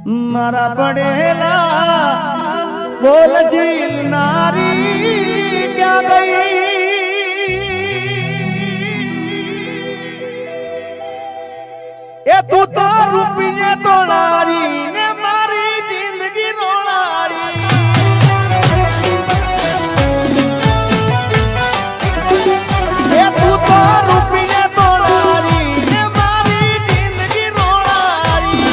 મારા પડેલા બોલ જીલનારી ક્યાં ગઈ એ તું તો રૂપીને તોડારી ને મારી જિંદગી રોળારી એ તું તો રૂપીને તોડારી ને મારી જિંદગી રોળારી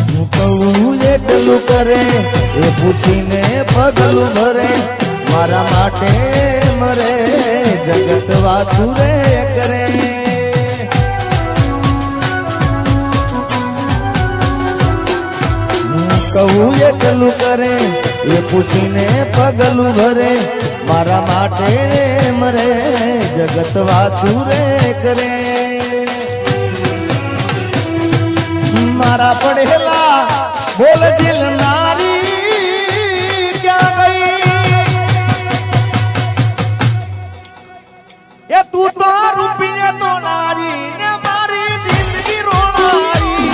હું કહું એટલું કરે એ પૂછીને પગલું ભરે મારા માટે મરે જગત વાતું રે કરે હું કહું એટલું કરે એ પૂછીને પગલું ભરે મારા માટે મરે જગત વાતું રે કરે મારા પડેલા બોલ જીલનારી ક્યાં ગઈ એ તું તો રૂપીને તોડારી ને મારી જિંદગી રોળારી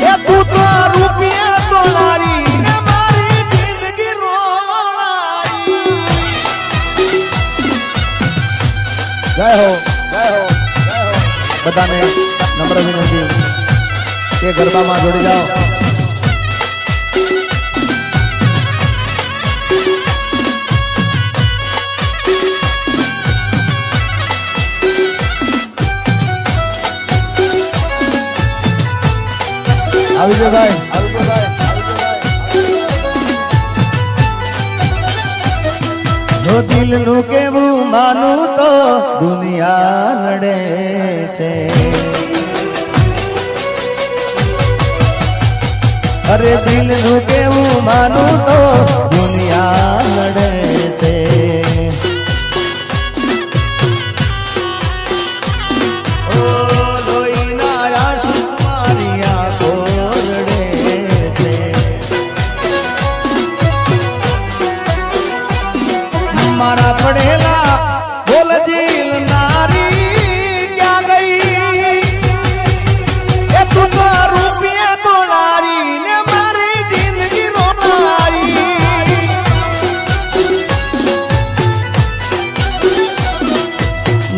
એ તું તો રૂપીને તોડારી ને મારી જિંદગી રોળારી જય હો બધાને નમ્ર વિનંતી કે ગરબામાં જોડી જાઓ આવી જાઓ ભાઈ જો દિલનું કેવું માનું તો દુનિયા લડે છે અરે દિલનું કેવું માનું તો દુનિયા લડે છે ઓ લોહીના આંસુ મારી આંખો રડે છે મારા પડેલા બોલ જીલનારી ક્યાં ગઈ એ તું તો રૂપિયા તોડારી ને મારી જિંદગી રોળારી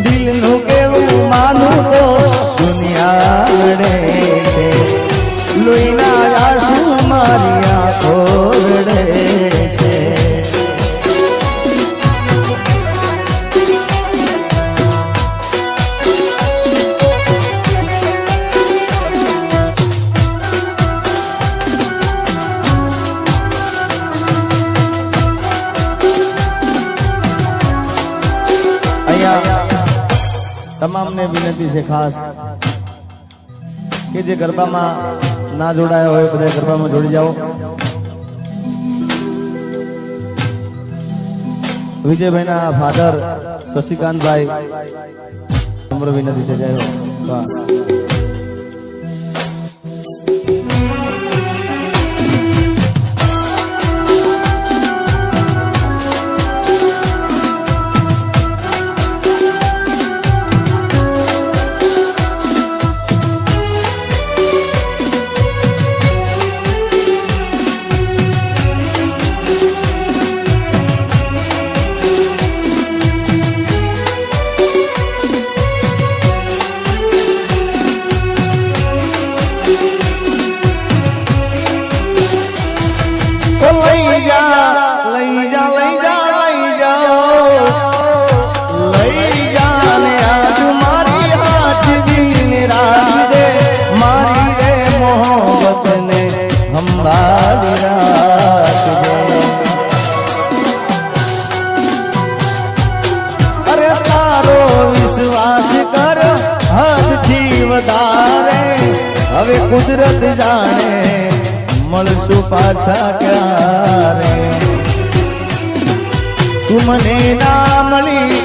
દિલનું કેવું માનું તો દુનિયા લડે છે લોહીના આંસુ મારી આંખો રડે છે તમામને વિનંતી છે ખાસ કે જે ગરબામાં ના જોડાયા હોય બધા ગરબામાં જોડી જાઓ વિજયભાઈના ફાધર શશિકાંતભાઈ નમ્ર વિનંતી છે જય હો વાહ અરે તારો વિશ્વાસ કર હદથી વધારે હવે કુદરત જાણે મળશું પાછા ક્યારે તું મને ના મળી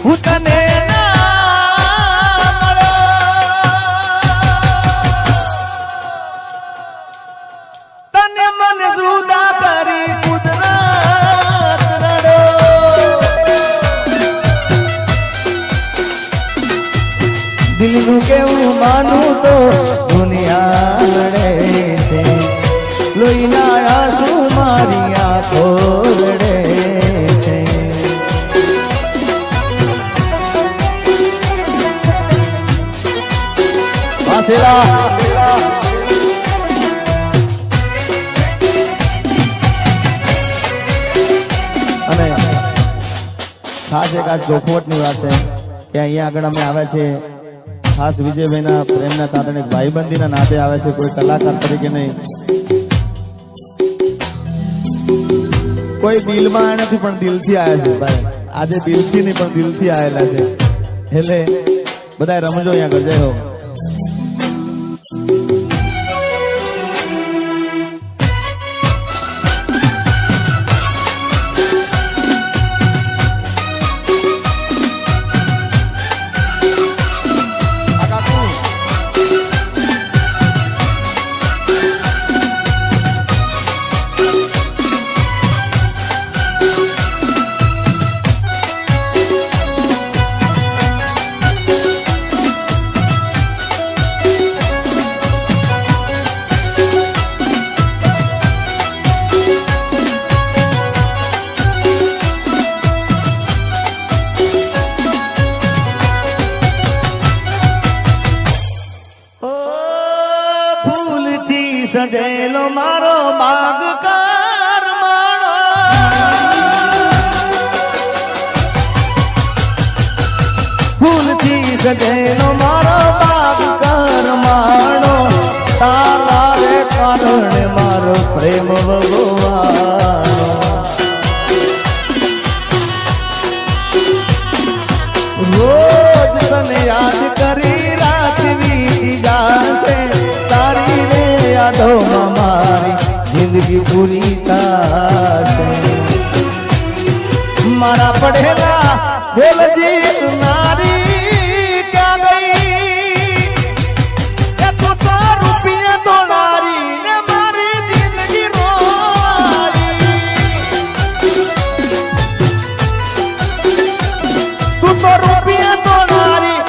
હું તને તને મન જુદા કરી કુદરત માનું તો દુનિયા લડે છે લોહીના આંસુ મારી આંખો રડે છે વાસેલા અને ખાસ એક આ ચોખવટની વાત છે કે અહીંયા આગળ અમે આવ્યા છીએ ખાસ વિજયભાઈના પ્રેમના કારણે ભાઈબંધીના નાતે આવે છે કોઈ કલાકાર તરીકે નહીં કોઈ દિલમાં નથી પણ દિલથી આવ્યા છે ભાઈ આજે દિલથી નહીં પણ દિલથી આવેલા છે એટલે બધા રમજો અહીંયા આગળ જય હો સજેલો મારો બાગ કાર માણો ફૂલથી સજેલો મારો બાગ કાર માણો તારા રે કારણે મારો પ્રેમ ભગવાનો રોજ તને યાદ કરી રાત વીતી જાશે તારી રે યાદોમાં મારી જિંદગી પૂરી થશે મારા પડેલા બોલજી નારી ક્યાં ગઈ એ તો રૂપિયા તો નારી ને મારી જિંદગી રોવારી તું તો રૂપિયા તો નારી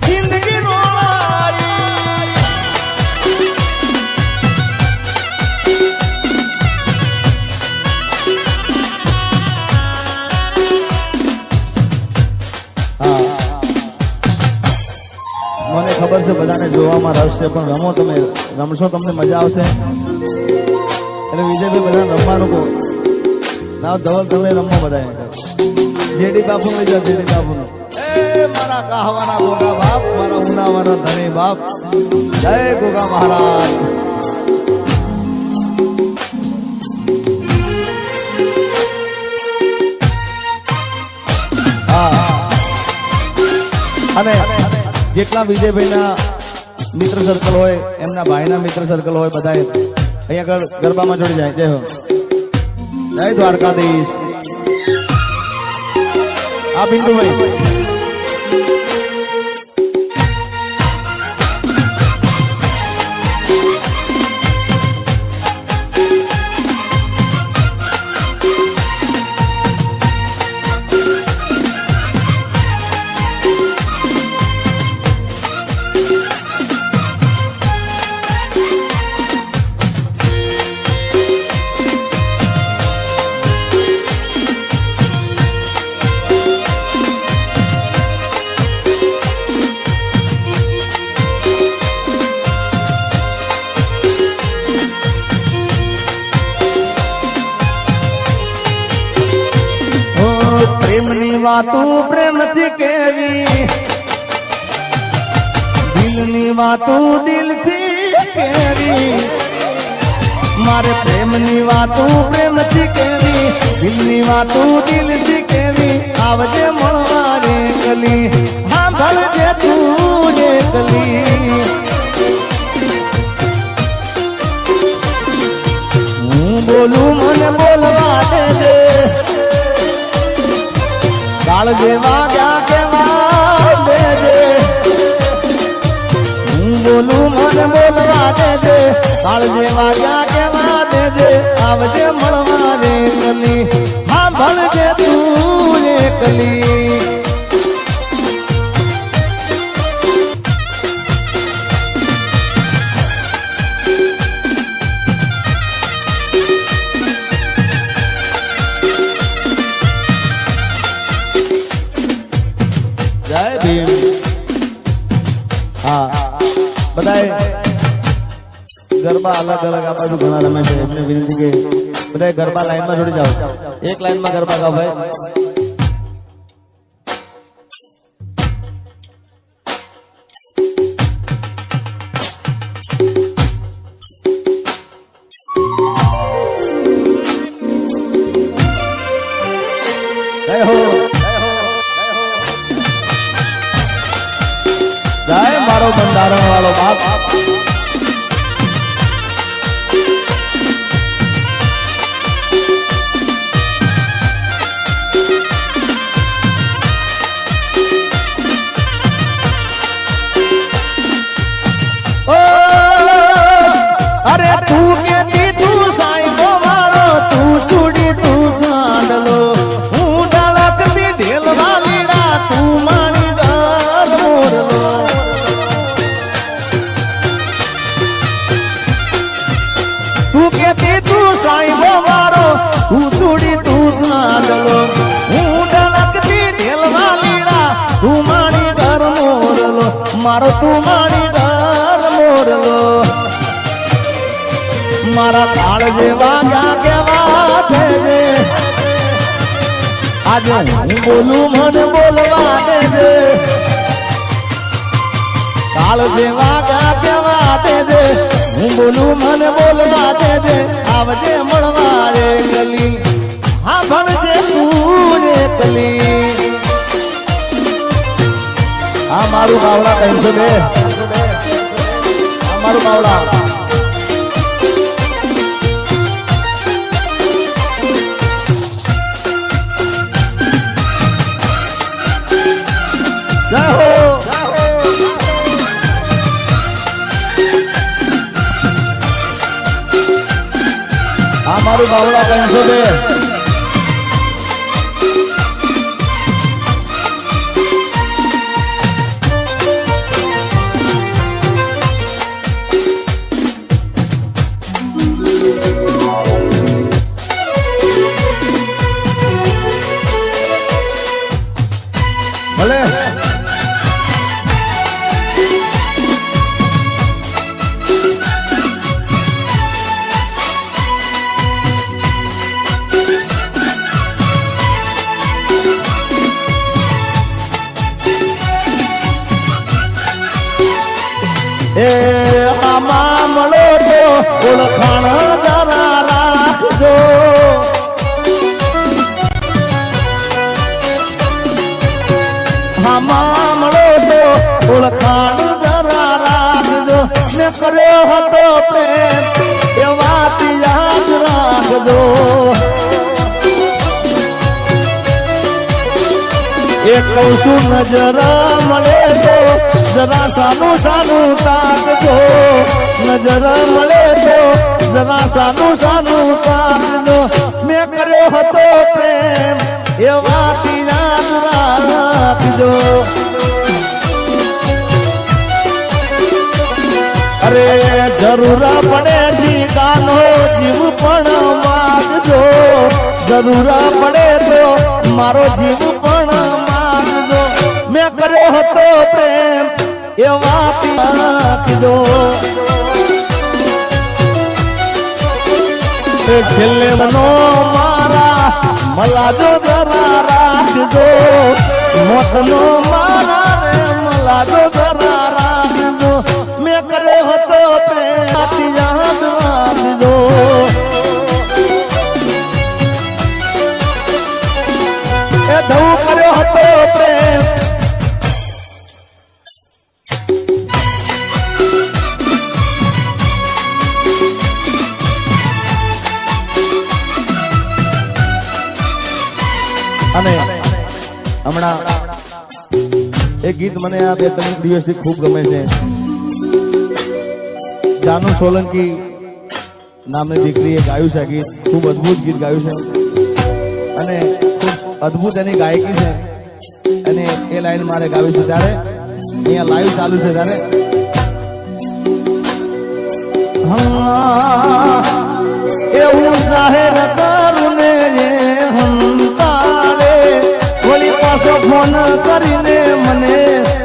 જિંદગી રોવારી મને ખબર છે બધાને જોવામાં રસ છે પણ રમો તમે રમશો તમને મજા આવશે એટલે વિજયભાઈ બધાને રમવાનું કહો ના ધવલ તમે રમો બધા જેડી બાપુ લઈ જાઓ જેડી બાપુ એ મારા કાહવાના ગોગા બાપ મારા ઉનાવાના ધણી બાપ જય ગોગા મહારાજ અને જેટલા વિજયભાઈના મિત્ર સર્કલ હોય એમના ભાઈના મિત્ર સર્કલ હોય બધા અહીંયા આગળ ગરબામાં જોડી જાય જય હો જય દ્વારકાધીશ આ પિન્ટુભાઈ પ્રેમની વાતું પ્રેમથી કેવી દિલની વાતું દિલથી કેવી મારે પ્રેમની વાતું પ્રેમથી કેવી દિલની વાતું દિલથી કેવી આવજે મળવા રે કલી હા ભલજે તું રે કલી હું બોલું મને બોલવા દે કાળ જેવા ક્યાં કેવા દેજે હું બોલું મને બોલવા દેજે કાળ જેવા ક્યાં કેવા દેજે આવજે મળવા રે કલી હા ભલજે તું રે કલી અલગ અલગ આ બાજુ ઘણા રમે છે એમને વિનંતી કે બધા ગરબા લાઈનમાં જોડી જાઓ એક લાઈનમાં ગરબા ગાઓ ભાઈ જય હો જય મારો બંધારણ વાળો બાપ અરે તું કેતી તું સાઈબો મારો તું સુડી તું સાંડલો હું ડળકતી ઢેલવા લીડા તું માણી ગર મોરલો તું કેતી તું સાઈબો મારો તું સુડી તું સાંડલો હું ડળકતી ઢેલવા લીડા તું માણી ગર મોરલો મારો તું માણી ગર મોરલો મારા કાળ જેવા ક્યાં કેવા છે આજે હું બોલું મને બોલવા દે કાળ જેવા ક્યાં કેવા દે હું બોલું મને બોલવા દે આવજે મળવા રે ગલી હા ભણજે તું રે કલી આ મારું બાવડા 302 આ મારું બાવડા જય હો આ મારું બાવડા 302 ભલે એ મામા મળો તો ઓળખાણ જરા રાખજો મામા મળો તો ઓળખાણ જરા રાખજો ને કર્યો હતો પ્રેમ એ વાત યાદ રાખજો એ કહું છું નજર મળે તો જરા સાનું સાનું તાકજો નજર મળે તો જરા સાનું સાનું તાકજો મેં કર્યો હતો પ્રેમ એ વાત યાદ રાખજો અરે જરૂર પડે જીગાનો જીવ પણ માગજો જરૂર પડે તો મારો જીવ પણ માગજો મેં કર્યો હતો પ્રેમ એ વાત રાખજો છેલ્લે મનો મારા મલાજો જરા રાખજો મોતનો મારા રે મલાજો જરા રાખજો મેં કર્યો હતો પ્રેમ યાદ રાખજો એ ધવું કર્યો હતો પ્રેમ અને હમણાં એક ગીત મને આ 2-3 દિવસથી ખૂબ ગમે છે જાનુ સોલંકી નામની દીકરીએ ગાયું છે ગીત ખૂબ અદ્ભુત ગીત ગાયું છે અને ખૂબ અદ્ભુત એની ગાયકી છે અને એ લાઈન મારે ગાવી છે ત્યારે અહીંયા લાઈવ ચાલુ છે ત્યારે એવું જાહેર કરું ને હંતાળે ઓલી પાછો ફોન કરીને મને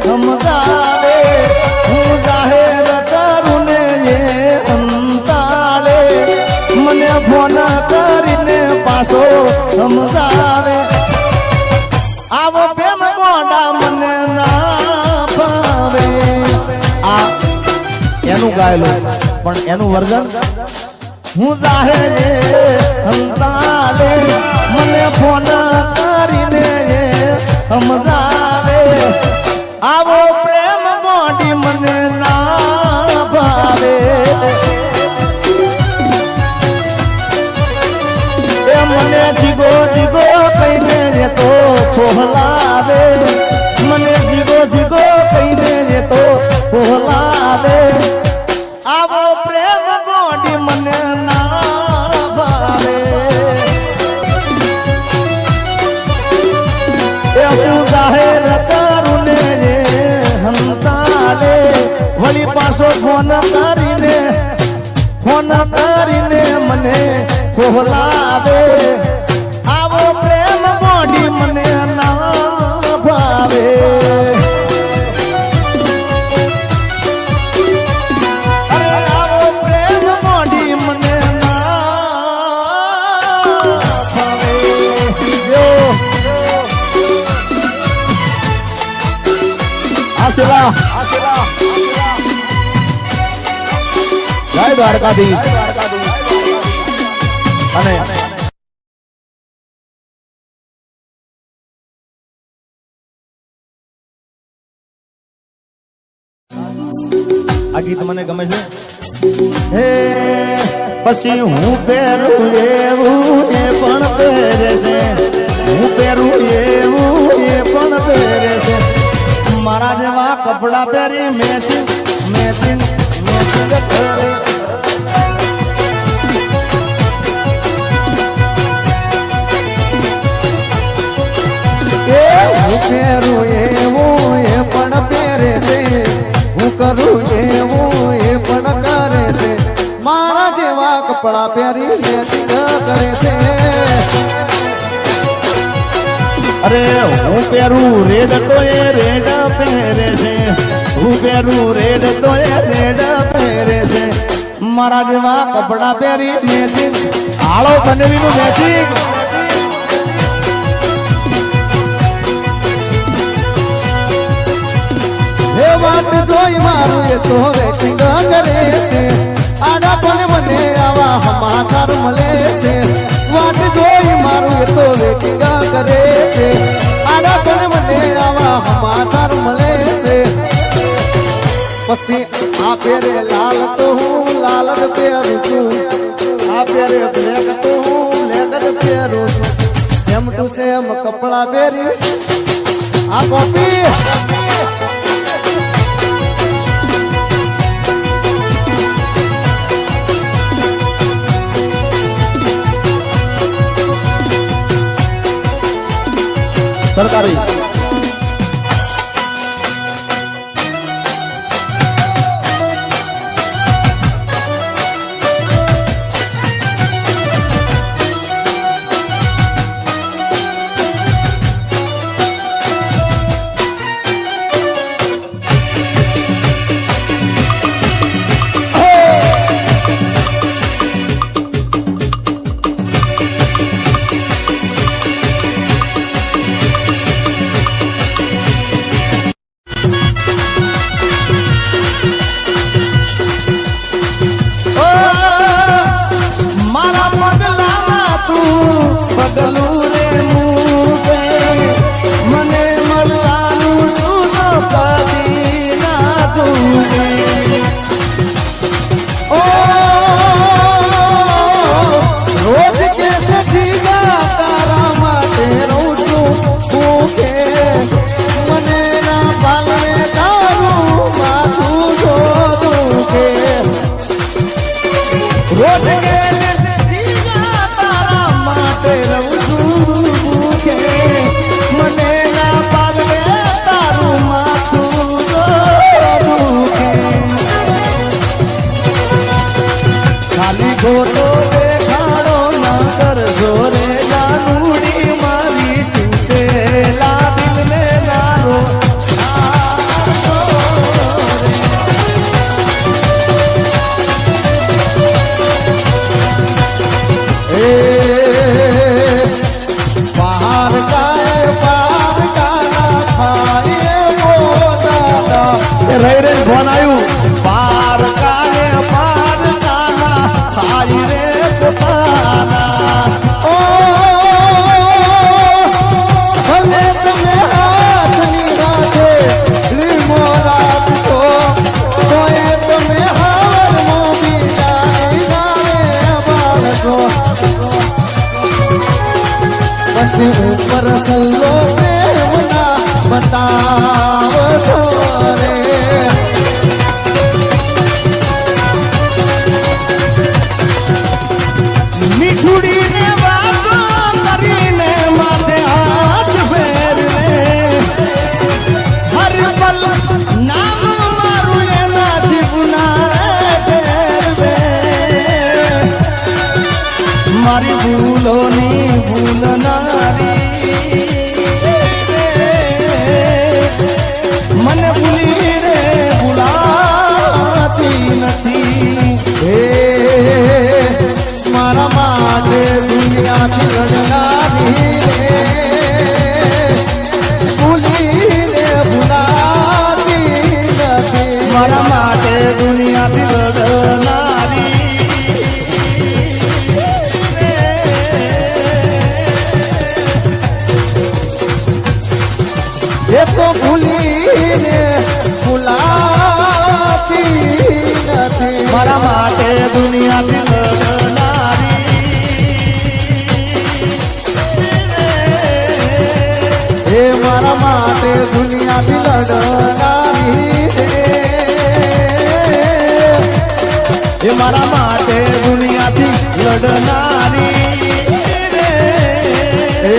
સમજાવે હું જાહેર કરું ને અંતા ગાયેલું પણ એનું વર્જન હું જાહે રે હંતાલે મને ફોન કરીને સમજાવે આવો પ્રેમ મોડી મને ના ભાવે એ મને જીગો જીગો કહીને રે તો ખોહલાવે મને જીગો જીગો કહીને રે તો ખોહલાવે આવો પ્રેમ મોડી મને ના ભાવે એ હું જાહેર કરું ને રે હંતાલે વળી પાછો ફોન કરીને મને ખોહલાવે આવો પ્રેમ મોડી મને ના ભાવે આવો પ્રેમ મોડી મને ના ભાવે આશીલા જય દ્વારકાધીશ અને આ ગીત મને ગમે છે હે પછી હું પહેરું એવું એ પણ પહેરે છે હું પહેરું એવું એ પણ પહેરે છે મારા જેવા કપડા પહેરી મેચિંગ મેચિંગ મેચિંગ કરે હું પહેરું એવું એ પણ પહેરે છે હું કરું એવું એ પણ કરે છે મારા જેવા કપડા પહેરી મેચિંગ કરે છે અરે હું પહેરું રેડ તો એ રેડ પહેરે છે હું પહેરું રેડ તો એ રેડ પહેરે છે મારા જેવા કપડા પહેરી મેચિંગ આળો બનેવીનું મેચિંગ હે વાત જોઈ મારું એ તો વેટિંગ કરે છે આડા પણ મને આવા સમાચાર મળે છે વાત જોઈ મારું એ તો વેટિંગ કરે છે આડા પણ મને આવા સમાચાર મળે છે પછી આ પેરે લાલ તો હું લાલ જ પહેરું છું આ પેરે બ્લેક તો હું બ્લેક જ પહેરું છું સેમ ટુ સેમ કપડા પહેરી આ કોપી સરકારી ખોટો દેખાડો ના કરશો રે જાનુડી મારી તૂટેલા દિલને નારો બસ ઉપર સલ્લો પ્રેમના બતાવશો રે મીઠુડીને વાતો કરીને માથે હાથ ફેરવે હર પલ નામ મારું એના જીવના ફેરવે મારી ભૂલોની ભૂલનારી મને ભૂલી રે ભૂલાતી નથી હે મારા માટે દુનિયાથી લડનારી રે ભૂલીને ભૂલાતી નથી મારા માટે દુનિયાથી લડનારી એ તો ભૂલીને ભૂલાતી નથી મારા માટે દુનિયાથી લડનારી એ મારા માટે દુનિયાથી લડનારી એ મારા માટે દુનિયાથી લડનારી એ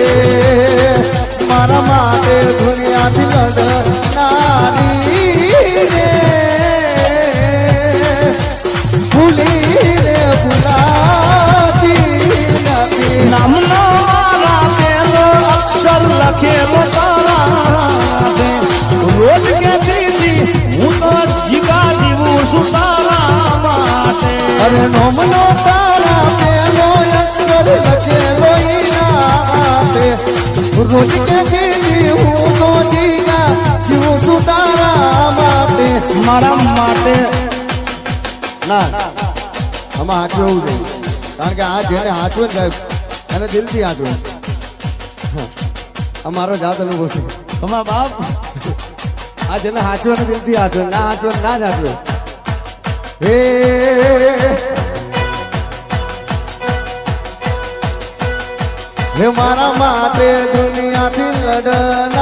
મારા માટે દુનિયાથી લડનારી રે ભૂલીને ભૂલાતી નથી નામનો મારા પેલો અક્ષર લખેલો તારા દે રોજ કહેતી હતી હું તો જીગા જીવું છું તારા માટે અરે નોમનો તારા પેલો અક્ષર લખેલો ઈનાતે રોજ કહેતી હું તો જીગા જીવું છું તારા માટે મારા માટે ના આમાં હાચવું એવું જોઈએ કારણ કે આ જેને હાચવે ને સાહેબ એને દિલથી હાચવે આ મારો જાત અનુભવ છે તમારા બાપ આ જેને હાચવે ને દિલથી હાચવે ના હાચવે ને ના જ હાચવે હે હે મારા માટે દુનિયાથી લડન